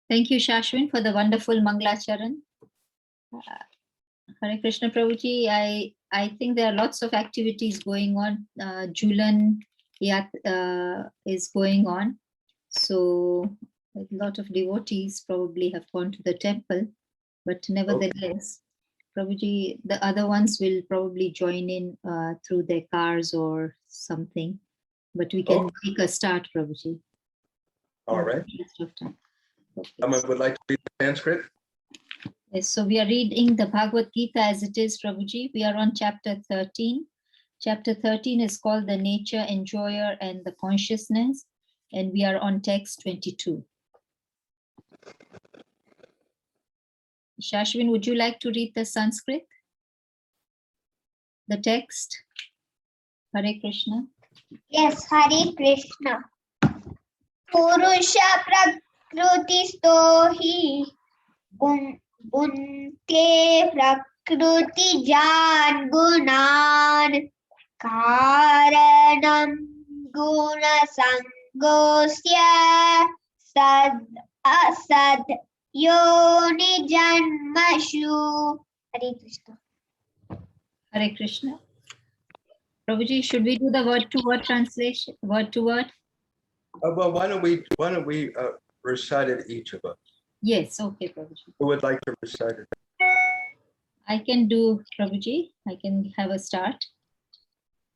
Thank you, Shashwin, for the wonderful Manglacharan. Hare Krishna Prabhuji, I think there are lots of activities going on. Julan is going on. So a lot of devotees probably have gone to the temple, but nevertheless, Prabhuji, the other ones will probably join in through their cars or something, but we can make a start, Prabhuji. All right. Someone would like to read the Sanskrit? Yes, so we are reading the Bhagavad Gita as it is, Prabhuji. We are on chapter 13. Chapter 13 is called The Nature, Enjoyer, and the Consciousness, and we are on text 22. Shashwin, would you like to read the Sanskrit? The text? Hare Krishna. Yes, Hare Krishna. Purusha prakrutisto hi unte prakruti jan gunan karanam guna sangosya sad asad yoni janmashu. Hare Krishna. Hare Krishna. Prabhuji, should we do the word-to-word translation? Word-to-word? Well, why don't we recite it, each of us? Yes, okay, Prabhuji. Who would like to recite it? I can do, Prabhuji. I can have a start.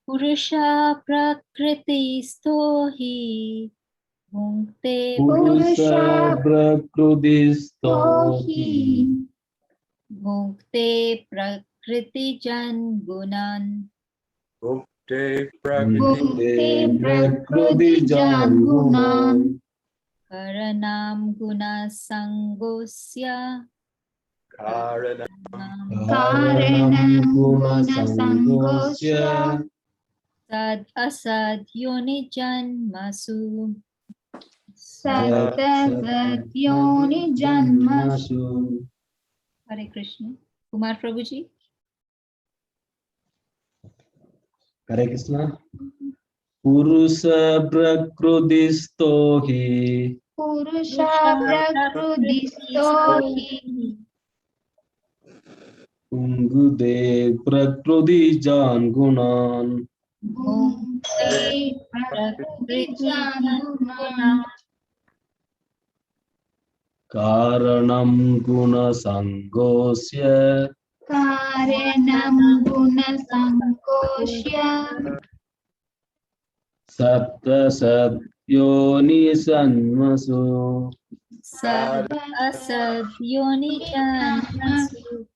Purusha prakriti stohi bhunkte Purusha prakriti stohi bhunkte prakriti jan gunan Bhukte prakriti jangunan karanam guna sangosya karanam guna sangosya sad asad yoni janmasu. sat yoni janmasu. Hare Krishna. Kumar Prabhuji. Hare Krishna. Purusha prakriti stohi Purusha prakriti stohi Ungude prakriti jangunan bhukte prakriti jangunan karanam guna sangosya karanam guna sangosya satta sat yoni sanmasu. Sad asad yoni janmasu.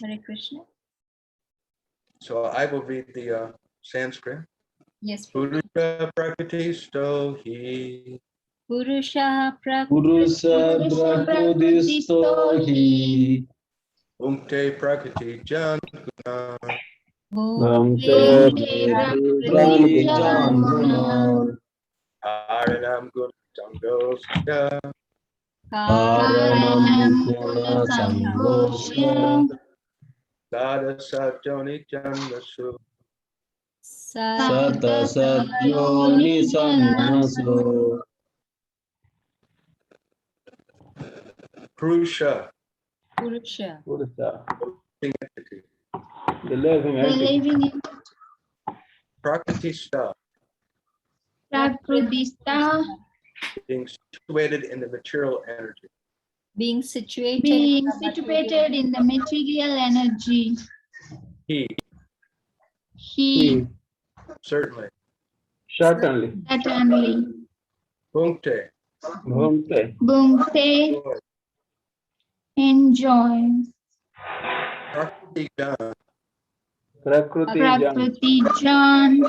Hare Krishna. So I will read the Sanskrit. Yes. Purusha prakriti stohi Purusha Purusha prakriti stohi Bhukte prakriti jan guna Bhukte prakriti jangunan Karanam guna sangosya karanam guna sangosya Sada sajoni janmasu. sata sat yoni sanmasu. Purusha, Purusha. living entity. The living entity. Prakriti Prakriti being situated in the material energy. Being situated, in the material energy. He Certainly. Certainly. Bhukte, Bhukte enjoys. Prakriti Jan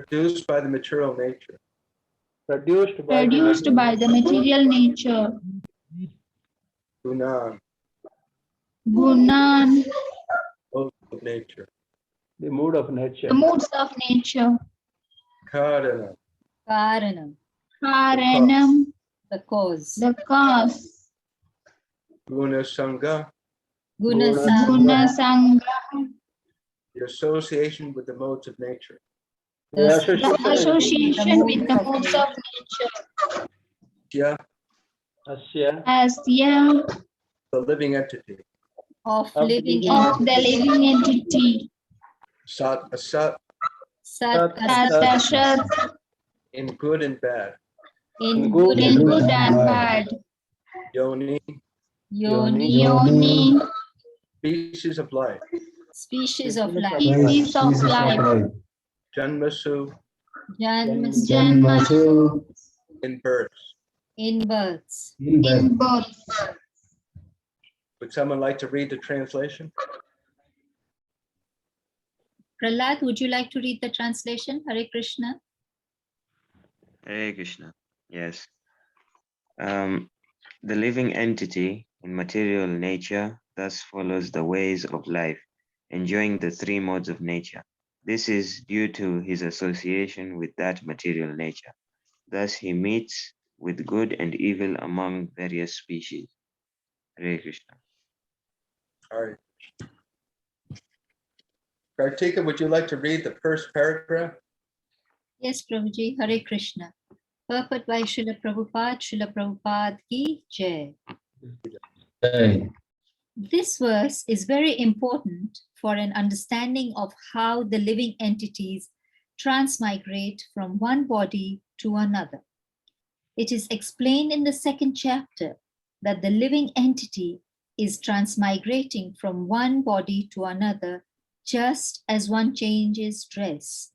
produced by the material nature. produced by the material nature. Gunan, Gunan, modes of nature. the mood of nature. the moods of nature. Karana, Karanam, Karanam, the cause. the cause. Guna Sangha, Gunasang, Guna Sangha, the association with the modes of nature. The The association association with the moods of nature. Yeah, Asya As the living entity. of of living living of the living entity. Sat Asat Sat Sat Asat Asat in good and bad. in good good in and good bad. and bad. Yoni, Yoni Yoni, species of life. species of life. species of life. Janmasu, Janmas Janmasu, in births. in births. in birth. Would someone like to read the translation? Prahlad, would you like to read the translation? Hare Krishna. Hare Krishna. Yes. The living entity in material nature thus follows the ways of life, enjoying the three modes of nature. This is due to his association with that material nature. Thus he meets with good and evil among various species. Hare Krishna. All right. Kartika, would you like to read the first paragraph? Yes, Prabhuji. Hare Krishna. Purport by Srila Prabhupada ki jai. This verse is very important for an understanding of how the living entities transmigrate from one body to another. It is explained in the second chapter that the living entity is transmigrating from one body to another just as one changes dress.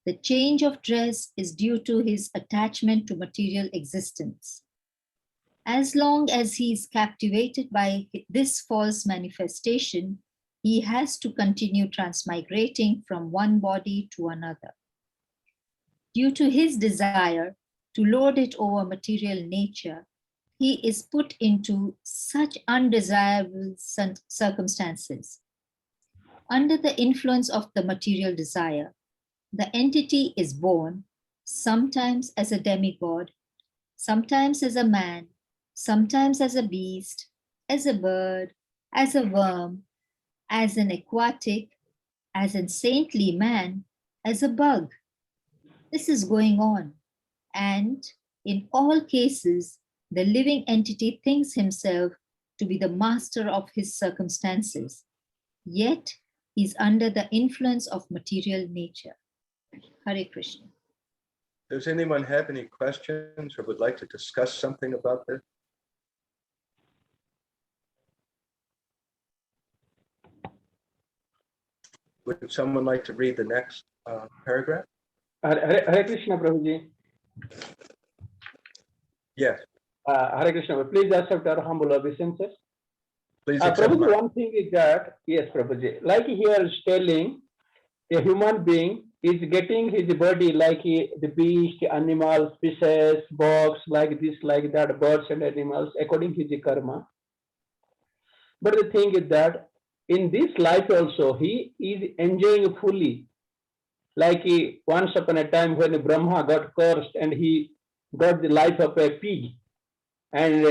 The change of dress is due to his attachment to material existence. As long as he is captivated by this false manifestation, he has to continue transmigrating from one body to another. Due to his desire to lord it over material nature, he is put into such undesirable circumstances. Under the influence of the material desire, the entity is born, sometimes as a demigod, sometimes as a man, sometimes as a beast, as a bird, as a worm, as an aquatic, as a saintly man, as a bug. This is going on, and in all cases, the living entity thinks himself to be the master of his circumstances, yet he's under the influence of material nature. Hare Krishna. Does anyone have any questions or would like to discuss something about this? Would someone like to read the next paragraph? Hare Krishna, Prabhuji. Yes, Hare Krishna, please accept our humble obeisances. please accept Prabhuji, my. one thing is that, yes, Prabhuji, like here is telling a human being is getting his body like the beast, animal, species, bugs, like this, like that, birds and animals, according to his karma. But the thing is that in this life also, he is enjoying fully. Like once upon a time when Brahma got cursed and he got the life of a pig. And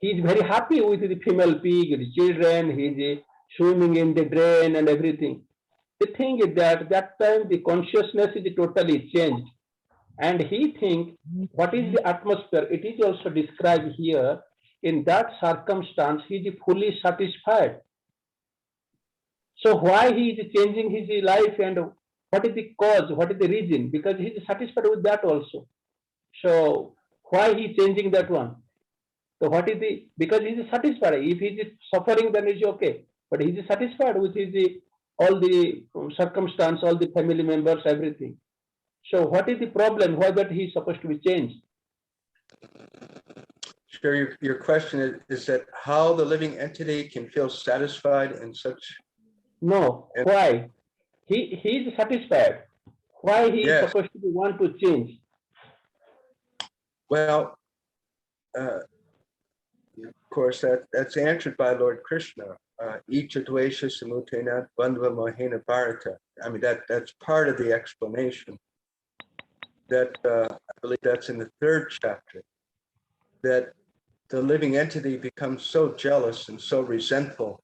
he is very happy with the female pig, the children, he is swimming in the drain and everything. The thing is that time the consciousness is totally changed. And he thinks, what is the atmosphere? It is also described here. In that circumstance, he is fully satisfied. So why he is changing his life and what is the cause? What is the reason? Because he is satisfied with that also. So why he changing that one? So what is the, because he is satisfied. If he is suffering, then it is okay. But he is satisfied with his all the circumstance, all the family members, everything. So what is the problem? Why that he is supposed to be changed? Sure, your question is that how the living entity can feel satisfied in such. No, why? He is satisfied. Why he is Yes. supposed to want to change? Well, of course, that's answered by Lord Krishna. Icha dvesha samutena bandhava mohena bharata. I mean, that's part of the explanation. That I believe that's in the third chapter. That the living entity becomes so jealous and so resentful,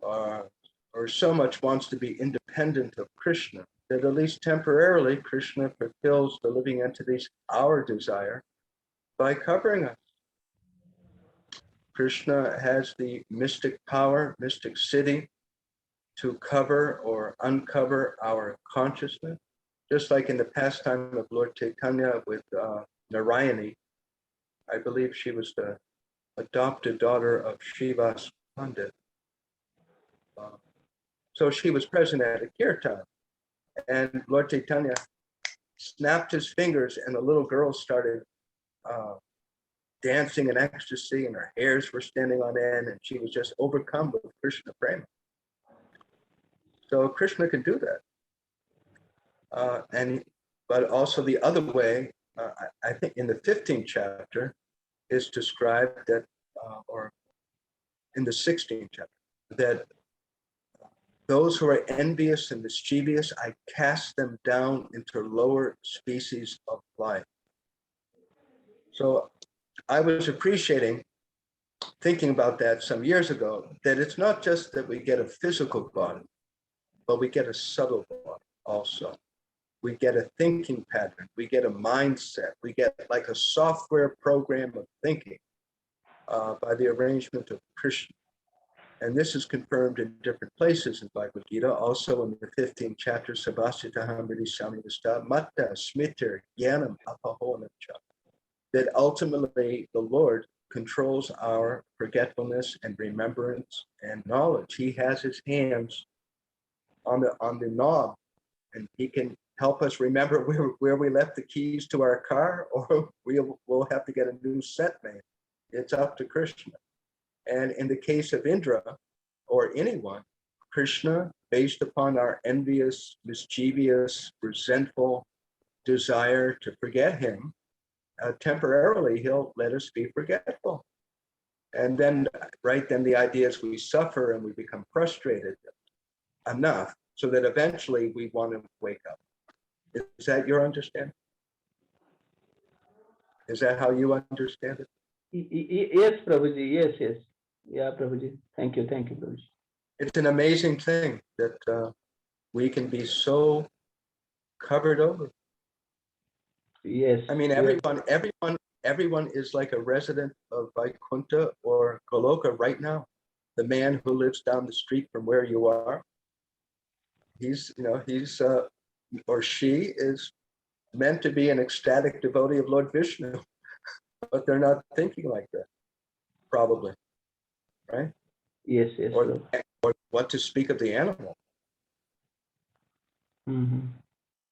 or so much wants to be independent of Krishna, that at least temporarily, Krishna fulfills the living entities our desire by covering us. Krishna has the mystic power, mystic siddhi, to cover or uncover our consciousness, just like in the pastime of Lord Chaitanya with Narayani. I believe she was the adopted daughter of Shiva's Pandit. So she was present at a kirtan, and Lord Chaitanya snapped his fingers, and the little girl started dancing in ecstasy, and her hairs were standing on end, and she was just overcome with Krishna prema. So Krishna can do that. But also the other way, I think in the 15th chapter is described that, or in the 16th chapter, that those who are envious and mischievous, I cast them down into lower species of life. So I was appreciating, thinking about that some years ago, that it's not just that we get a physical body, but we get a subtle body also. We get a thinking pattern, we get a mindset, we get like a software program of thinking by the arrangement of Krishna. And this is confirmed in different places in Bhagavad Gita, also in the 15th chapter, Sabhasitaham Samyasta Matta Smiter Jnanam Apahonamcha, that ultimately the Lord controls our forgetfulness and remembrance and knowledge. He has his hands on the knob, and he can help us remember where we left the keys to our car, or we'll have to get a new set made. It's up to Krishna. And in the case of Indra or anyone, Krishna, based upon our envious, mischievous, resentful desire to forget him, temporarily he'll let us be forgetful. And then, right then, the idea is we suffer and we become frustrated enough so that eventually we want to wake up. Is that your understanding? Is that how you understand it? Yes, Prabhuji. Yes. Yeah, Prabhuji. Thank you, Prabhuji. It's an amazing thing that we can be so covered over. Yes. I mean, everyone is like a resident of Vaikuntha or Goloka right now. The man who lives down the street from where you are, he's or she is meant to be an ecstatic devotee of Lord Vishnu, but they're not thinking like that, probably, right? Yes. Or what to speak of the animal. Mm-hmm.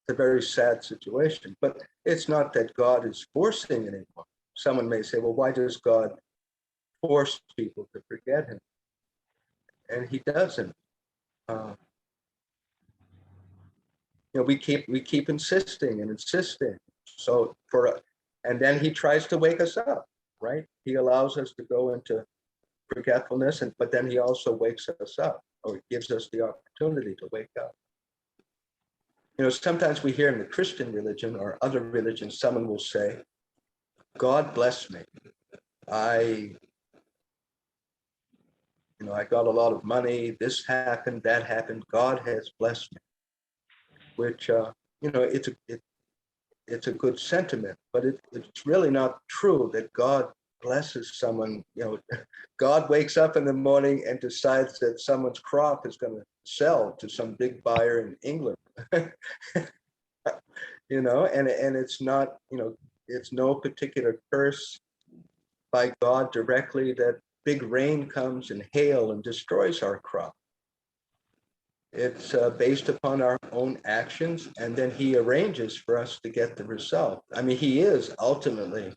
It's a very sad situation, but it's not that God is forcing anyone. Someone may say, well, why does God force people to forget him? And he doesn't. We keep insisting and insisting. So and then he tries to wake us up, right? He allows us to go into forgetfulness, but then he also wakes us up, or gives us the opportunity to wake up. Sometimes we hear in the Christian religion or other religions, someone will say, God bless me. I got a lot of money. This happened, that happened. God has blessed me, which, it's a good sentiment, but it's really not true that God blesses someone. God wakes up in the morning and decides that someone's crop is going to sell to some big buyer in England. And it's not, it's no particular curse by God directly that big rain comes and hail and destroys our crop. It's based upon our own actions, and then he arranges for us to get the result. I mean, he is ultimately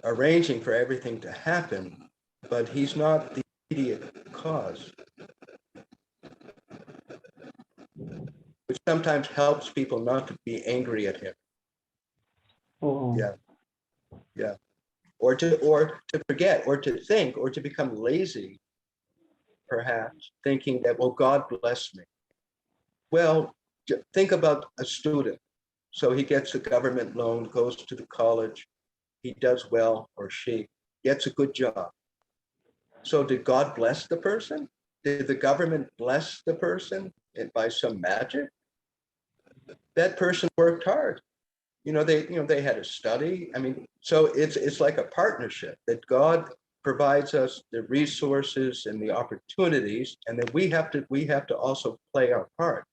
arranging for everything to happen, but he's not the immediate cause, which sometimes helps people not to be angry at him. Oh. Yeah. Or to forget, or to think, or to become lazy, perhaps, thinking that, well, God bless me. Well, think about a student. So he gets a government loan, goes to the college, he does well, or she gets a good job. So did God bless the person? Did the government bless the person by some magic? that person worked hard. They had to study. I mean, so it's like a partnership that God provides us the resources and the opportunities, and that we have to also play our part.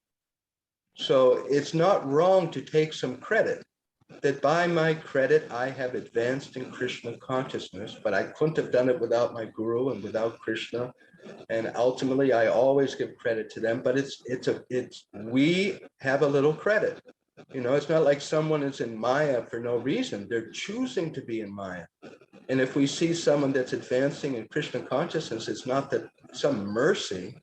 So it's not wrong to take some credit, that by my credit, I have advanced in Krishna consciousness, but I couldn't have done it without my guru and without Krishna. And ultimately, I always give credit to them, but we have a little credit. It's not like someone is in Maya for no reason. They're choosing to be in Maya. And if we see someone that's advancing in Krishna consciousness, it's not that some mercy,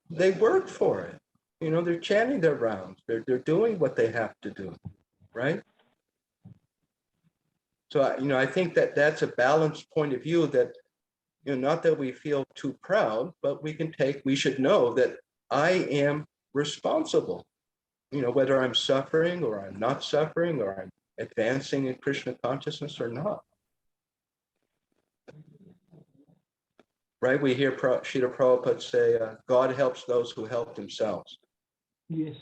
they work for it. They're chanting their rounds. They're doing what they have to do, right? So, I think that's a balanced point of view, that, not that we feel too proud, but we should know that I am responsible, whether I'm suffering or I'm not suffering, or I'm advancing in Krishna consciousness or not. Right? We hear Srila Prabhupada say, God helps those who help themselves. Yes.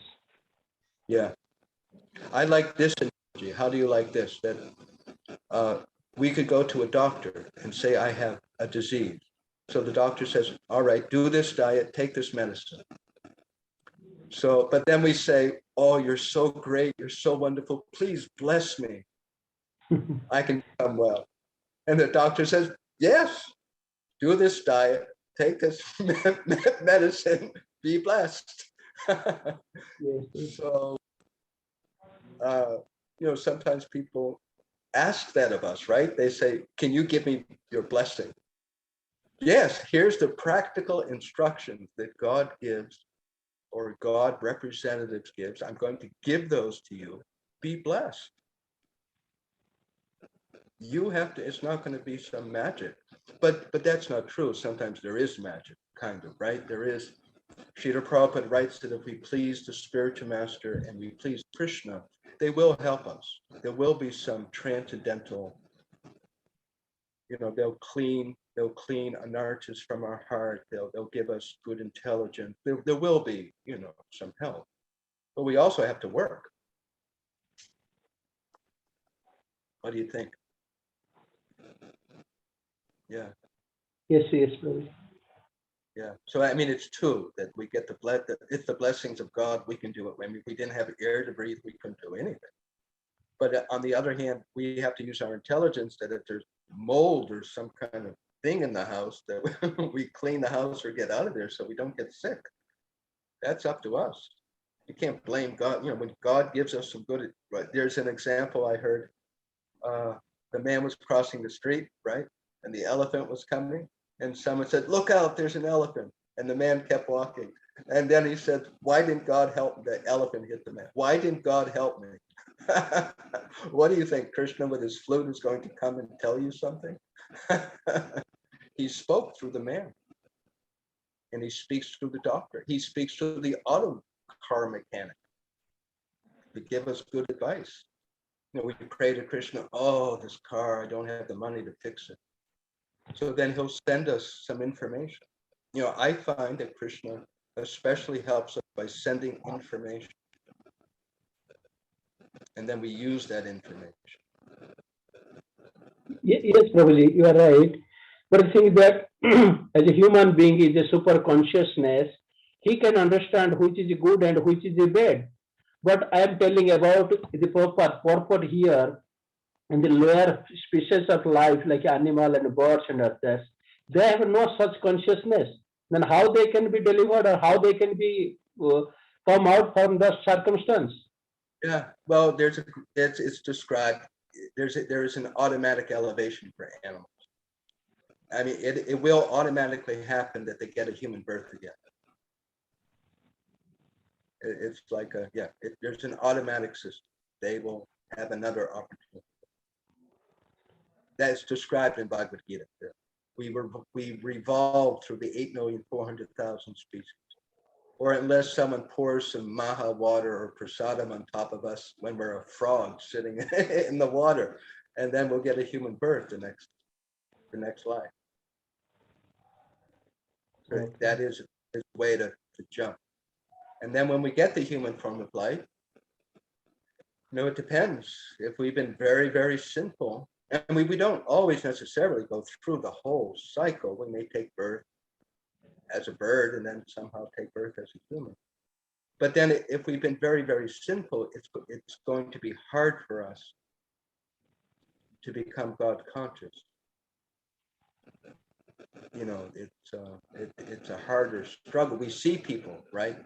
Yeah. I like this analogy. How do you like this? That we could go to a doctor and say, I have a disease. So the doctor says, all right, do this diet, take this medicine. So, but then we say, oh, you're so great, you're so wonderful, please bless me. I can become well. And the doctor says, yes, do this diet, take this medicine, be blessed. Yes. So, sometimes people ask that of us, right? They say, can you give me your blessing? Yes, here's the practical instructions that God gives, or God representatives gives. I'm going to give those to you. Be blessed. You have to, it's not going to be some magic, but that's not true. Sometimes there is magic, kind of, right? There is. Srila Prabhupada writes that if we please the spiritual master and we please Krishna, they will help us. There will be some transcendental, they'll clean anarthas from our heart. They'll give us good intelligence. There will be, some help, but we also have to work. What do you think? Yeah. Yes, Prabhuji. Yeah. So I mean, it's two, that we get it's the blessings of God. We can do it. I mean, if we didn't have air to breathe, we couldn't do anything. But on the other hand, we have to use our intelligence, that if there's mold or some kind of thing in the house, that we clean the house or get out of there so we don't get sick. That's up to us. You can't blame God. When God gives us some good, right? There's an example I heard. The man was crossing the street, right? And the elephant was coming. And someone said, look out, there's an elephant. And the man kept walking. And then he said, why didn't God help? The elephant hit the man. Why didn't God help me? What do you think? Krishna with his flute is going to come and tell you something? He spoke through the man. And he speaks through the doctor. He speaks through the auto car mechanic to give us good advice. We pray to Krishna, oh, this car, I don't have the money to fix it. So then he'll send us some information. I find that Krishna especially helps us by sending information. And then we use that information. Yes, Prabhuji, you are right. But I think that as a human being is a super consciousness, he can understand which is good and which is bad. But I am telling about the purport here in the lower species of life, like animal and birds and others. They have no such consciousness. Then how they can be delivered, or how they can be come out from the circumstance? Yeah, well, it's described. There is an automatic elevation for animals. I mean, it will automatically happen that they get a human birth again. It's like there's an automatic system. They will have another opportunity. That's described in Bhagavad Gita. We revolve through the 8,400,000 species. Or unless someone pours some maha water or prasadam on top of us when we're a frog sitting in the water, and then we'll get a human birth the next life. So Okay. that is a way to jump. And then when we get the human form of life, No, it depends. If we've been very, very sinful, and we don't always necessarily go through the whole cycle. We may take birth as a bird and then somehow take birth as a human. But then if we've been very, very sinful, it's going to be hard for us to become God conscious. You know, it's a harder struggle. We see people, right?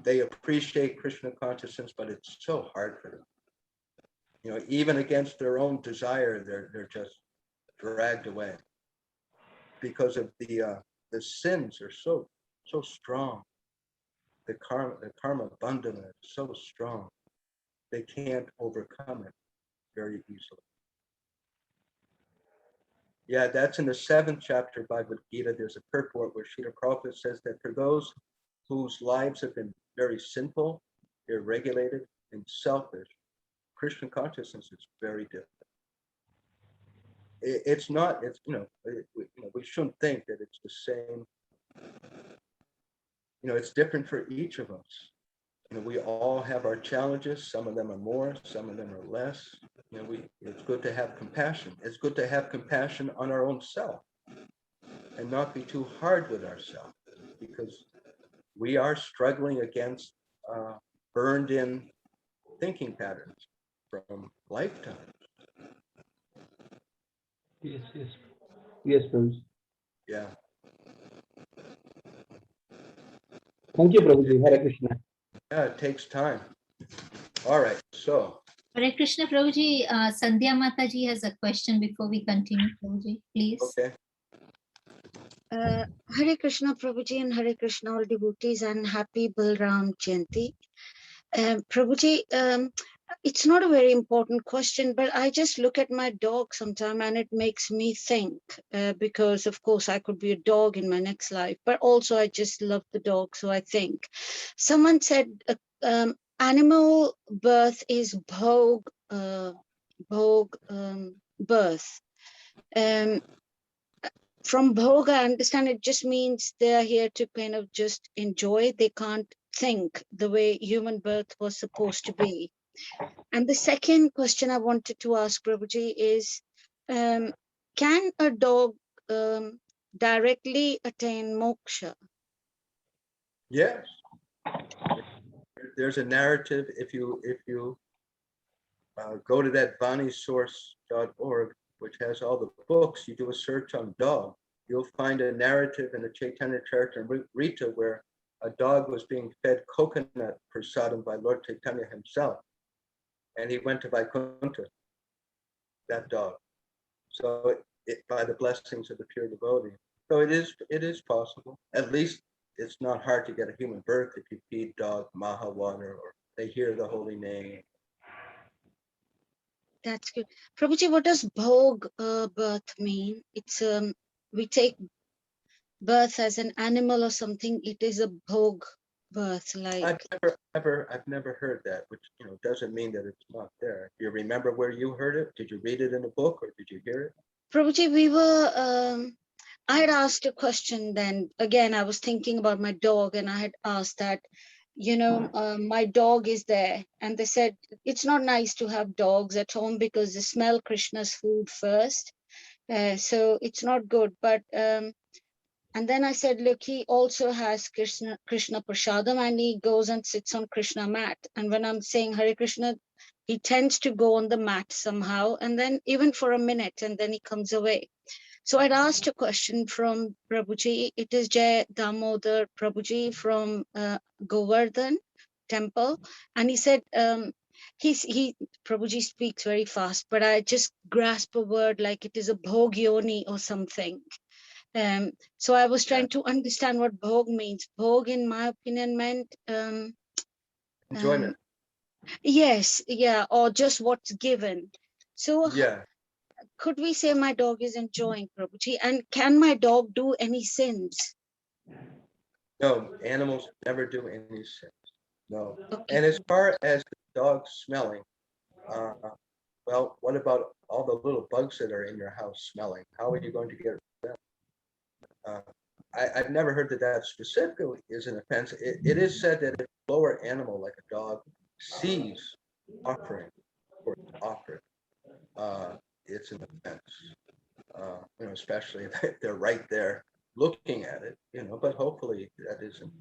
They appreciate Krishna consciousness, but it's so hard for them. You know, even against their own desire, they're just dragged away because of the sins are so strong. The karma bandhana is so strong. They can't overcome it very easily. Yeah, that's in the 7th chapter of Bhagavad Gita. There's a purport where Srila Prabhupada says that for those whose lives have been very simple, irregulated, and selfish, Krishna consciousness is very different. It's not, it's, we shouldn't think that it's the same. You know, it's different for each of us. You know, we all have our challenges. Some of them are more, some of them are less. You know, it's good to have compassion. It's good to have compassion on our own self and not be too hard with ourselves, because we are struggling against burned in thinking patterns from lifetimes. Yes, yes. Yes, Prabhuji. Yeah. Thank you, Prabhuji. Hare Krishna. Yeah, it takes time. All right, so. Hare Krishna, Prabhuji. Sandhya Mataji has a question before we continue, Prabhuji, please. Okay. Hare Krishna, Prabhuji, and Hare Krishna, all devotees, and happy Balram Jayanti. Prabhuji, it's not a very important question, but I just look at my dog sometime and it makes me think, because of course I could be a dog in my next life, but also I just love the dog. So I think someone said animal birth is bhog birth. From bhog, I understand it just means they are here to kind of just enjoy. They can't think the way human birth was supposed to be. And the second question I wanted to ask Prabhuji is, can a dog directly attain moksha? Yes. There's a narrative. If you go to that vanisource.org, which has all the books, you do a search on dog, you'll find a narrative in the Chaitanya Charitamrita where a dog was being fed coconut prasadam by Lord Chaitanya himself, and he went to Vaikuntha, that dog. So by the blessings of the pure devotee. So it is possible. At least it's not hard to get a human birth if you feed dog maha water or they hear the holy name. That's good. Prabhuji, what does bhog birth mean? It's we take birth as an animal or something. It is a bhog birth, like. I've never heard that, which doesn't mean that it's not there. Do you remember where you heard it? Did you read it in a book or did you hear it? Prabhuji, we were, I had asked a question then. Again, I was thinking about my dog and I had asked that, my dog is there. And they said, it's not nice to have dogs at home because they smell Krishna's food first. So it's not good. But, and then I said, look, he also has Krishna Prasadam and he goes and sits on Krishna mat. And when I'm saying Hare Krishna, he tends to go on the mat somehow, and then even for a minute, and then he comes away. So I'd asked a question from Prabhuji. It is Jai Damodar Prabhuji from Govardhan temple. And he said, Prabhuji speaks very fast, but I just grasp a word like it is a bhogyoni or something. So I was trying to understand what bhog means. Bhog, in my opinion, meant enjoyment. Yes, yeah, or just what's given. So yeah, could we say my dog is enjoying, Prabhuji? And can my dog do any sins? no, animals never do any sins. No. Okay. And as far as the dog smelling, well, what about all the little bugs that are in your house smelling? How are you going to get rid of them? I've never heard that specifically is an offense. It is said that if a lower animal like a dog sees offering, or offered, it's an offense. Especially if they're right there looking at it, but hopefully that isn't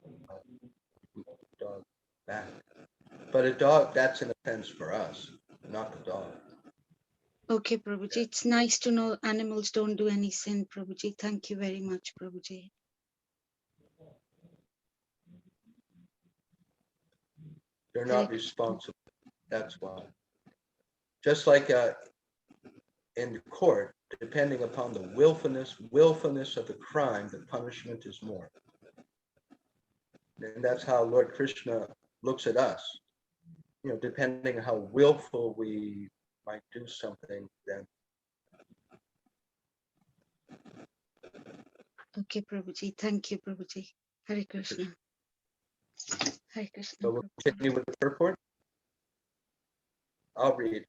a dog back. But a dog, that's an offense for us, not the dog. Okay, Prabhuji. It's nice to know animals don't do any sin, Prabhuji. Thank you very much, Prabhuji. They're not responsible. That's why. Just like in court, depending upon the willfulness of the crime, the punishment is more. And that's how Lord Krishna looks at us. Depending on how willful we might do something, then. Okay, Prabhuji. Thank you, Prabhuji. Hare Krishna. Hare Krishna. So we'll Prabhuji. continue with the purport. I'll read.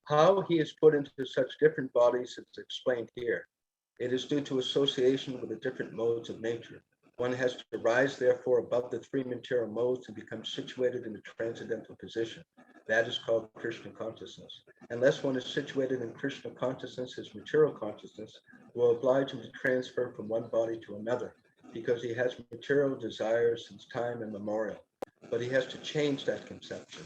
How he is put into such different bodies is explained here. It is due to association with the different modes of nature. One has to rise, therefore, above the three material modes and become situated in a transcendental position. That is called Krishna consciousness. Unless one is situated in Krishna consciousness, his material consciousness will oblige him to transfer from one body to another, because he has material desires since time immemorial. But he has to change that conception.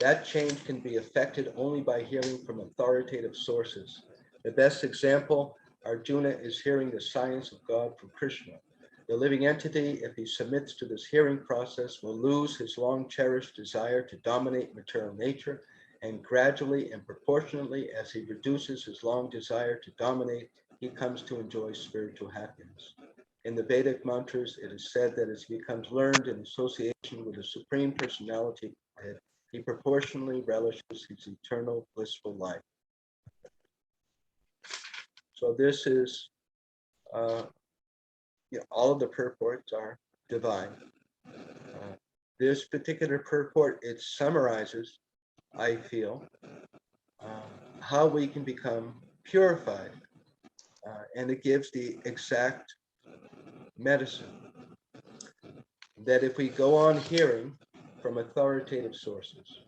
That change can be effected only by hearing from authoritative sources. The best example, Arjuna is hearing the science of God from Krishna. The living entity, if he submits to this hearing process, will lose his long cherished desire to dominate material nature, and gradually and proportionately as he reduces his long desire to dominate, he comes to enjoy spiritual happiness. In the Vedic mantras, it is said that as he becomes learned in association with the Supreme Personality of Godhead, he proportionally relishes his eternal blissful life. So this is, all of the purports are divine. This particular purport, it summarizes, I feel, how we can become purified, and it gives the exact medicine that if we go on hearing from authoritative sources.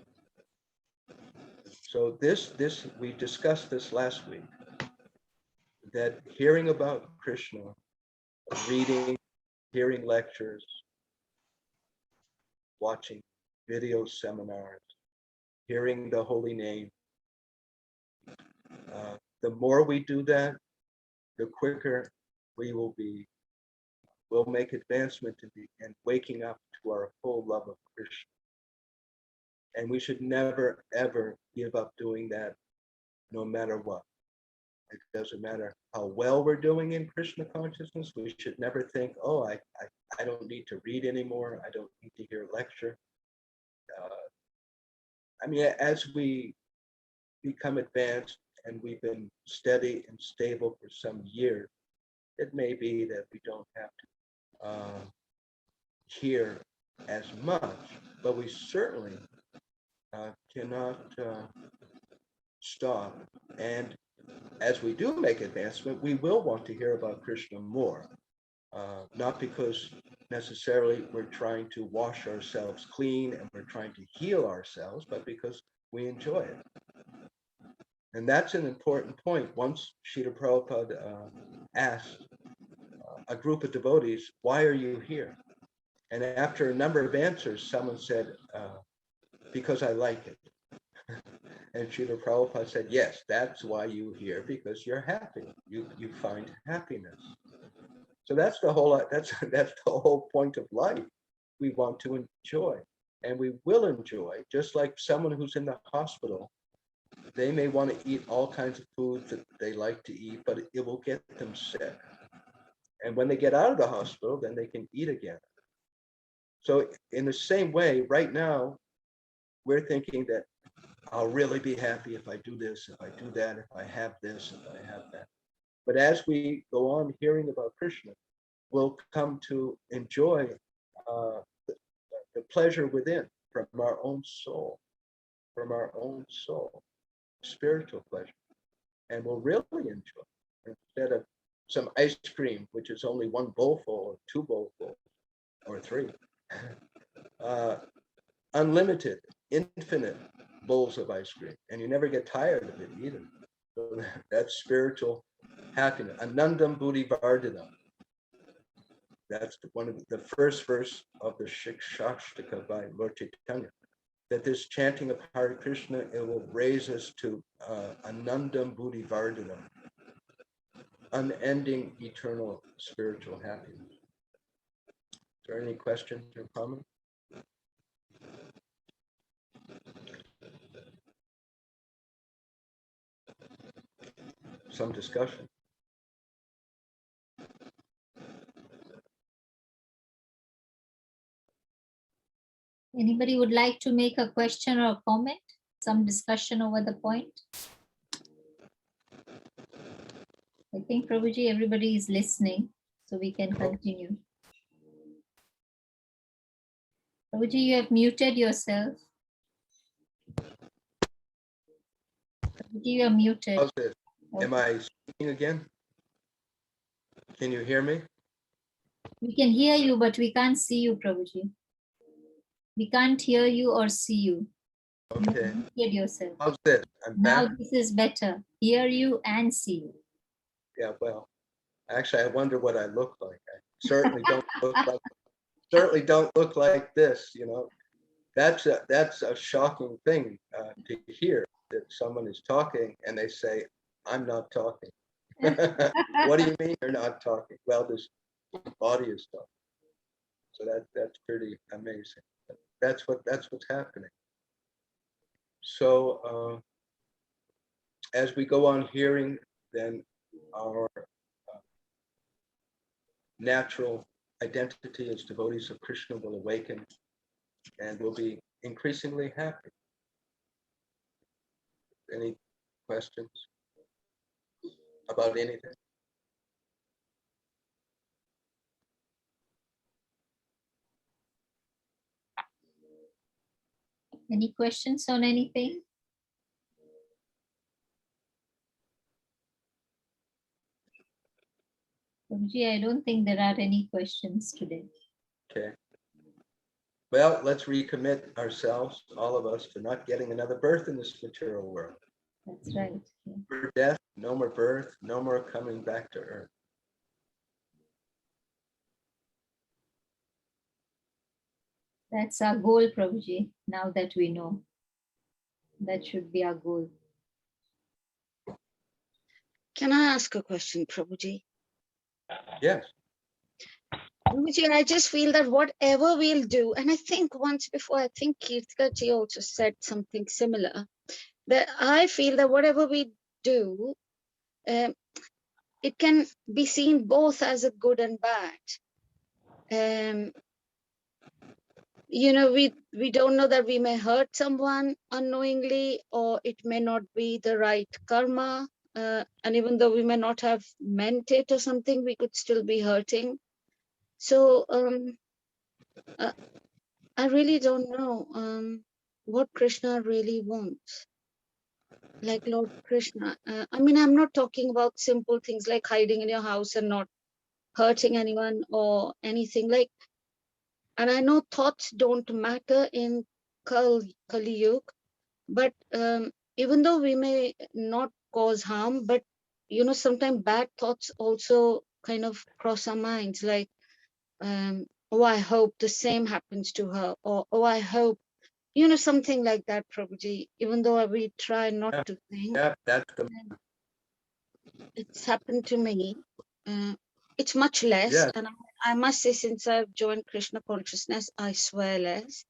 So this we discussed this last week, that hearing about Krishna, reading, hearing lectures, watching video seminars, hearing the holy name, the more we do that, the quicker we will make advancement and waking up to our full love of Krishna. And we should never, ever give up doing that, no matter what. It doesn't matter how well we're doing in Krishna consciousness. We should never think, oh, I don't need to read anymore. I don't need to hear a lecture. As we become advanced and we've been steady and stable for some years, it may be that we don't have to hear as much, but we certainly cannot stop. And as we do make advancement, we will want to hear about Krishna more, not because necessarily we're trying to wash ourselves clean and we're trying to heal ourselves, but because we enjoy it. And that's an important point. Once Srila Prabhupada asked a group of devotees, why are you here? And after a number of answers, someone said, because I like it. And Srila Prabhupada said, yes, that's why you're here, because you're happy. You find happiness. So that's the whole point of life. We want to enjoy, and we will enjoy, just like someone who's in the hospital. They may want to eat all kinds of foods that they like to eat, but it will get them sick. And when they get out of the hospital, then they can eat again. So in the same way, right now, we're thinking that I'll really be happy if I do this, if I do that, if I have this, if I have that. But as we go on hearing about Krishna, we'll come to enjoy the pleasure within from our own soul, spiritual pleasure. And we'll really enjoy, instead of some ice cream, which is only one bowlful or two bowlfuls or three, unlimited infinite bowls of ice cream, and you never get tired of it either. So that's spiritual happiness. Anandam Buddhi Vardhanam. That's one of the first verse of the Shikshashtaka by Lord Chaitanya. That this chanting of Hare Krishna, it will raise us to Anandam Buddhi Vardhanam, unending eternal spiritual happiness. Is there any questions or comments? Some discussion. Anybody would like to make a question or a comment? Some discussion over the point? I think, Prabhuji, everybody is listening, so we can continue. Prabhuji, you have muted yourself. Prabhuji, you are muted. How's this? Okay. Am I speaking again? Can you hear me? We can hear you, but we can't see you, Prabhuji. We can't hear you or see you. You Okay. have muted yourself. How's this? I'm Now back. this is better. Hear you and see you. Yeah, well, actually, I wonder what I look like. I certainly don't look like this, you know. That's a shocking thing to hear, that someone is talking and they say, I'm not talking. What do you mean you're not talking? Well, this body is talking. So that's pretty amazing. That's what's happening. So as we go on hearing, then our natural identity as devotees of Krishna will awaken, and we'll be increasingly happy. Any questions about anything? Any questions on anything? Prabhuji, I don't think there are any questions today. Okay. Well, let's recommit ourselves, all of us, to not getting another birth in this material world. That's right. Yeah. For death, no more birth, no more coming back to earth. That's our goal, Prabhuji, now that we know. That should be our goal. Can I ask a question, Prabhuji? Yes. Prabhuji, I just feel that whatever we'll do, and I think once before, I think Kirtika ji also said something similar, that I feel that whatever we do, it can be seen both as a good and bad. You know, we don't know that we may hurt someone unknowingly, or it may not be the right karma. And even though we may not have meant it or something, we could still be hurting. So I really don't know what Krishna really wants. Like Lord Krishna. I mean, I'm not talking about simple things like hiding in your house and not hurting anyone or anything like. And I know thoughts don't matter in Kali Yuga, but even though we may not cause harm, but you know, sometimes bad thoughts also kind of cross our minds, like, oh, I hope the same happens to her, or oh, I hope, you know, something like that, Prabhuji. Even though we try not to think, Yeah, that's the it's happened to me. It's much less, yes. and I must say, since I've joined Krishna consciousness, I swear less.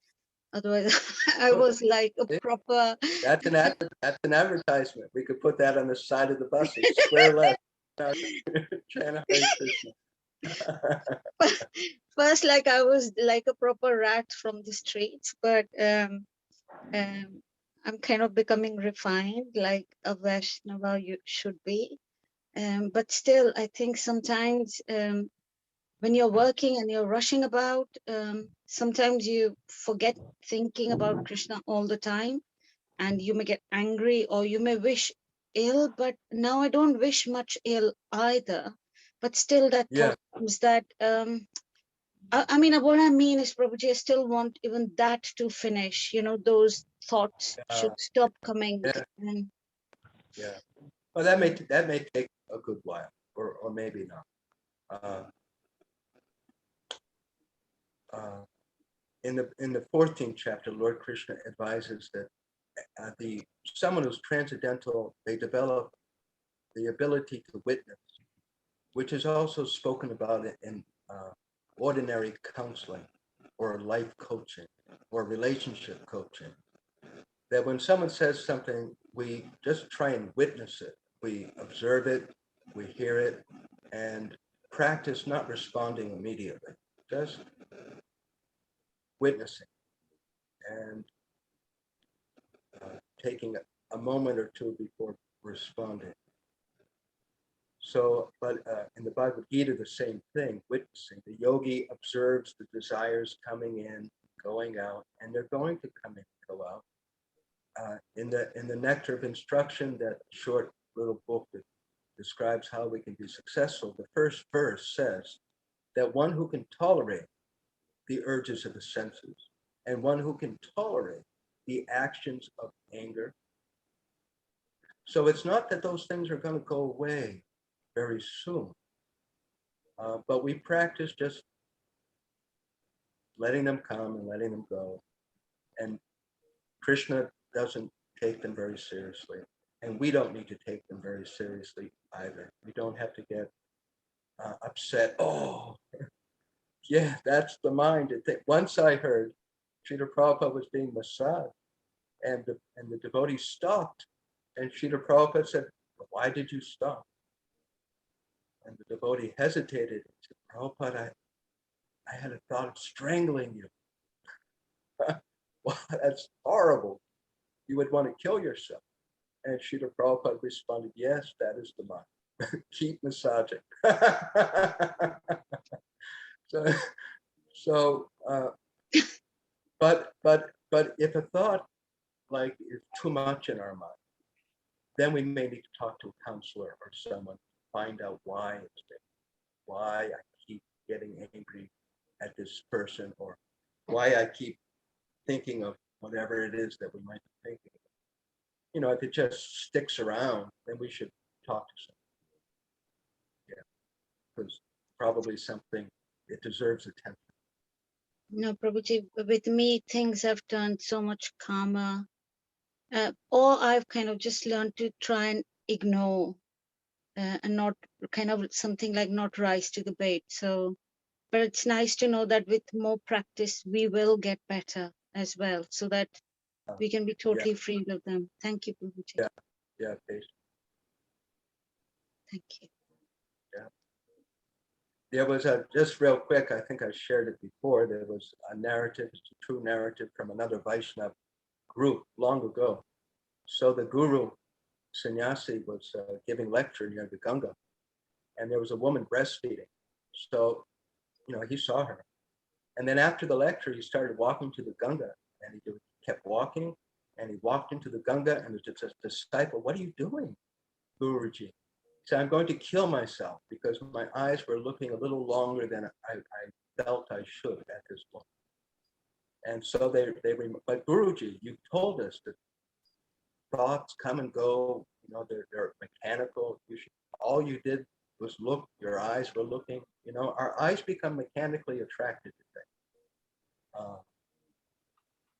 Otherwise, I was like a proper. That's an advertisement. We could put that on the side of the buses. Swear less. Chant Hare Krishna. First, like I was like a proper rat from the streets, but I'm kind of becoming refined, like a Vaishnava you should be. But still, I think sometimes when you're working and you're rushing about, sometimes you forget thinking about Krishna all the time, and you may get angry or you may wish ill. But now I don't wish much ill either. But still, that Yes. thought comes that I mean, what I mean is, Prabhuji, I still want even that to finish. You know, those thoughts should stop coming. Yeah. And Yeah. Well, that may take a good while, or maybe not. In the 14th chapter, Lord Krishna advises that someone who's transcendental, they develop the ability to witness, which is also spoken about in ordinary counseling or life coaching or relationship coaching. That when someone says something, we just try and witness it. We observe it, we hear it, and practice not responding immediately, just witnessing and taking a moment or two before responding. So, but in the Bhagavad Gita, the same thing, witnessing. The yogi observes the desires coming in, going out, and they're going to come in, go out. In the Nectar of Instruction, that short little book that describes how we can be successful, the first verse says that one who can tolerate the urges of the senses and one who can tolerate the actions of anger. So it's not that those things are going to go away very soon, but we practice just letting them come and letting them go. And Krishna doesn't take them very seriously. And we don't need to take them very seriously either. We don't have to get upset. Oh, yeah, that's the mind. Once I heard Srila Prabhupada was being massaged, and the devotee stopped. And Srila Prabhupada said, "Why did you stop?" And the devotee hesitated. He said, "Prabhupada, I had a thought of strangling you." Well, that's horrible. You would want to kill yourself. And Srila Prabhupada responded, "Yes, that is the mind. Keep massaging." so, but if a thought like is too much in our mind, then we may need to talk to a counselor or someone to find out why it's there, why I keep getting angry at this person, or why I keep thinking of whatever it is that we might be thinking of. You know, if it just sticks around, then we should talk to someone. Yeah, because probably something, it deserves attention. no, Prabhuji, with me, things have turned so much calmer. Or I've kind of just learned to try and ignore and not kind of something like not rise to the bait. So, but it's nice to know that with more practice, we will get better as well, so that we can be totally free of them. Thank you, Prabhuji. Yeah, yeah, patient. Thank you. Yeah. There was just real quick, I think I shared it before, there was a narrative, it's a true narrative from another Vaishnava group long ago. So the guru, sannyasi, was giving lecture near the Ganga, and there was a woman breastfeeding. So, you know, he saw her. And then after the lecture, he started walking to the Ganga, and he kept walking, and he walked into the Ganga, and there's a disciple, "What are you doing, Guruji?" He said, "I'm going to kill myself because my eyes were looking a little longer than I felt I should at this point." And so but Guruji, you told us that thoughts come and go, you know, they're mechanical. All you did was look, your eyes were looking, you know, our eyes become mechanically attracted to things.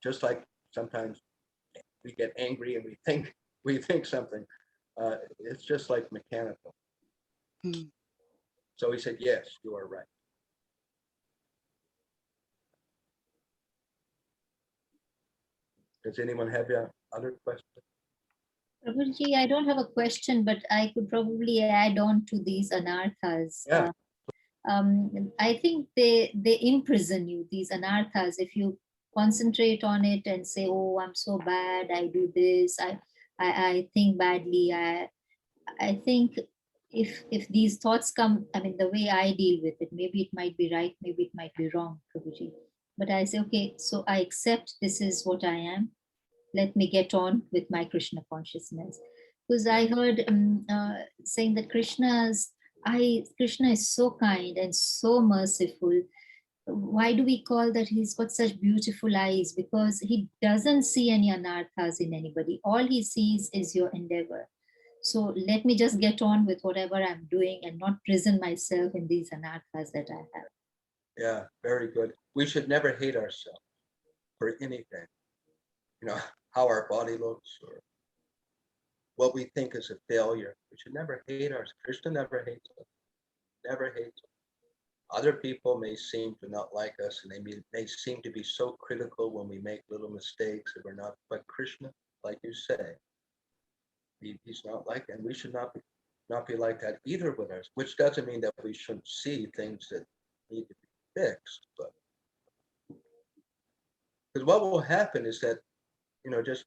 Just like sometimes we get angry and we think something. It's just like mechanical. Mm. So he said, "Yes, you are right." Does anyone have other questions? Prabhuji, I don't have a question, but I could probably add on to these anarthas. Yeah. I think they imprison you, these anarthas, if you concentrate on it and say, "Oh, I'm so bad, I do this, I think badly." I think if these thoughts come, I mean, the way I deal with it, maybe it might be right, maybe it might be wrong, Prabhuji. But I say, okay, so I accept this is what I am. Let me get on with my Krishna consciousness. Because I heard saying that Krishna is so kind and so merciful. why do we call that he's got such beautiful eyes? Because he doesn't see any anarthas in anybody. All he sees is your endeavor. So let me just get on with whatever I'm doing and not prison myself in these anarthas that I have. Yeah, very good. We should never hate ourselves for anything. You know, how our body looks or what we think is a failure. We should never hate ourselves. Krishna never hates us. Never hates us. Other people may seem to not like us, and they may seem to be so critical when we make little mistakes that we're not. But Krishna, like you say, he's not like, and we should not be like that either with us. Which doesn't mean that we shouldn't see things that need to be fixed, but because what will happen is that, just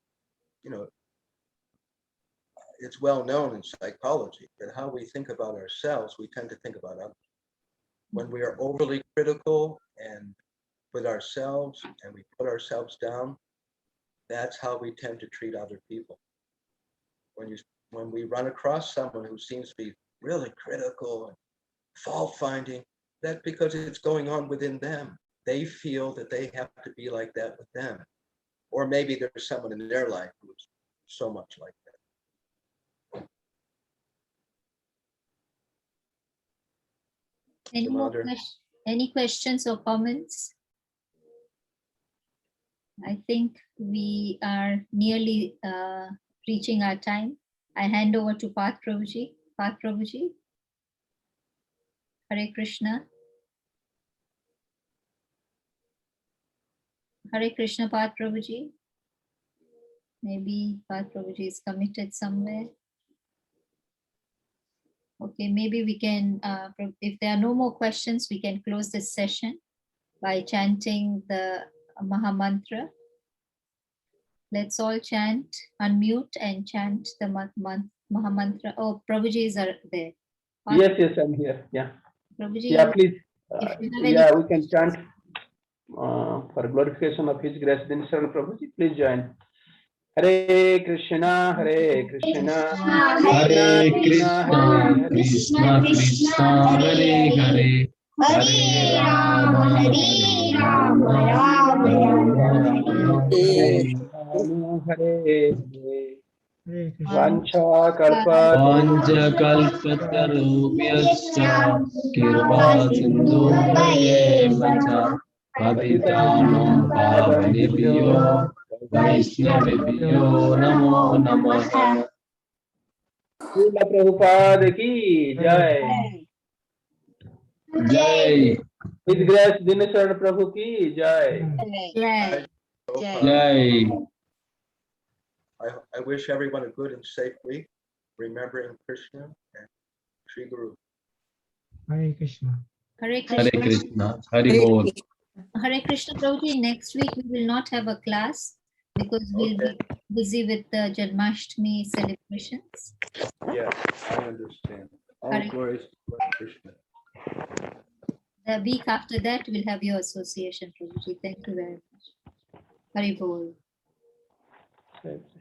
it's well known in psychology that how we think about ourselves, we tend to think about others. When we are overly critical and with ourselves and we put ourselves down, that's how we tend to treat other people. When we run across someone who seems to be really critical and fault finding, that's because it's going on within them. They feel that they have to be like that with them. Or maybe there's someone in their life who's so much like that. Any questions or comments? I think we are nearly reaching our time. I hand over to Path Prabhuji. Path Prabhuji. Hare Krishna. Hare Krishna, Path Prabhuji. Maybe Path Prabhuji is committed somewhere. Okay, maybe we can, if there are no more questions, we can close this session by chanting the Mahamantra. Let's all chant, unmute and chant the Mahamantra. Oh, Prabhuji is there. Yes, I'm here. Yeah. Prabhuji, yeah, please. if you have any We can chant for glorification of His Grace. Dina Sharana Prabhuji, please join. Hare Krishna, Hare Krishna, Hare Krishna, Krishna Krishna, Hare Hare, Hare Rama, Hare Rama, Rama Hare Hare Vancha Kalpa Panchakalpatarubhyascha Kirpa Sindhubhayeva cha Patitanam Pavanebhyo Vaishnavibhyo Namo Namaha. Srila Prabhupada ki Jai. Jai. His Grace Dina Sharana Prabhu ki Jai. Jai. Jai. I wish everyone a good and safe week, remembering Krishna and Sri Guru. Hare Krishna. Hare Krishna. Hare Krishna. Hare Bol. Hare Krishna Prabhuji, next week we will not have a class because we'll be busy with the Janmashtami celebrations. Yes, I understand. All Hare- glories to Lord Krishna. The week after that, we'll have your association, Prabhuji. Thank you very much. Hari Bol. Hare Krishna.